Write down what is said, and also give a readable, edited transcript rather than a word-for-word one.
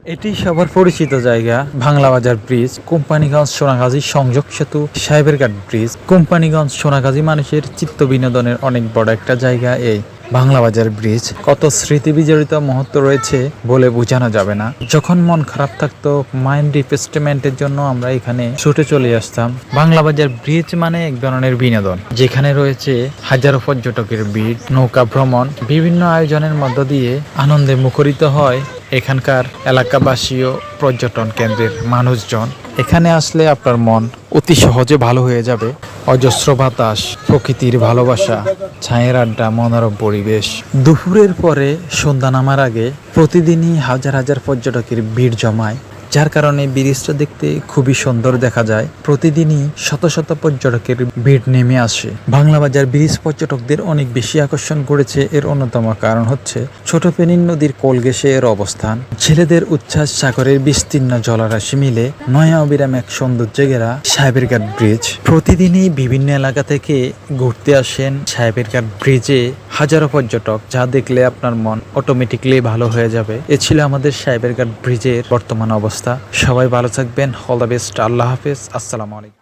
এটি সবার পরিচিত জায়গা ভাংলাবাজার ব্রিজ, কোম্পানিগঞ্জ সোনাগাজী সংযোগ সেতু, সাহেবেরঘাট ব্রিজ। কোম্পানিগঞ্জ সোনাগাজী মানুষের চিত্ত বিনোদনের অনেক বড় একটা জায়গা এই ভাংলাবাজার ব্রিজ। কত স্মৃতি বিজড়িত মুহূর্ত রয়েছে বলে বোঝানো যাবে না। যখন মন খারাপ থাকতো, মাইন্ড রিফ্রেশমেন্টের জন্য আমরা এখানে ছুটে চলে আসতাম। ভাংলাবাজার ব্রিজ মানে এক ধরনের বিনোদন, যেখানে রয়েছে হাজারো পর্যটকের ভিড়, নৌকা ভ্রমণ, বিভিন্ন আয়োজনের মধ্য দিয়ে আনন্দে মুখরিত হয় এখানকার এলাকাবাসী ও পর্যটন কেন্দ্রের মানুষজন। এখানে আসলে আপনার মন অতি সহজে ভালো হয়ে যাবে। অজস্র বাতাস, প্রকৃতির ভালোবাসা, ছায়ের আড্ডা, মনোরম পরিবেশ। দুপুরের পরে সন্ধ্যা নামার আগে প্রতিদিনই হাজার হাজার পর্যটকের ভিড় জমায়, যার কারণে ব্রিজটা দেখতে খুবই সুন্দর দেখা যায়। প্রতিদিনই শত শত পর্যটকের ভিড় নেমে আসে। ভাংলাবাজার ব্রিজ পর্যটকদের অনেক বেশি আকর্ষণ করেছে। এর অন্যতম কারণ হচ্ছে ছোট ফেনী নদীর কোল ঘেঁষে এর অবস্থান। ছেলেদের উচ্ছ্বাস, সাগরের বিস্তীর্ণ জলরাশি মিলে নয়া অবিরাম এক সৌন্দর্য ঘেরা সাহেবেরঘাট ব্রিজ। প্রতিদিনই বিভিন্ন এলাকা থেকে ঘুরতে আসেন সাহেবেরঘাট ব্রিজে হাজারো পর্যটক, যা দেখলে আপনার মন অটোমেটিকলি ভালো হয়ে যাবে। এ ছিল আমাদের সাহেবেরঘাট ব্রিজের বর্তমান অবস্থা। সবাই ভালো থাকবেন। All the best. আল্লাহ হাফেজ। আসসালামু আলাইকুম।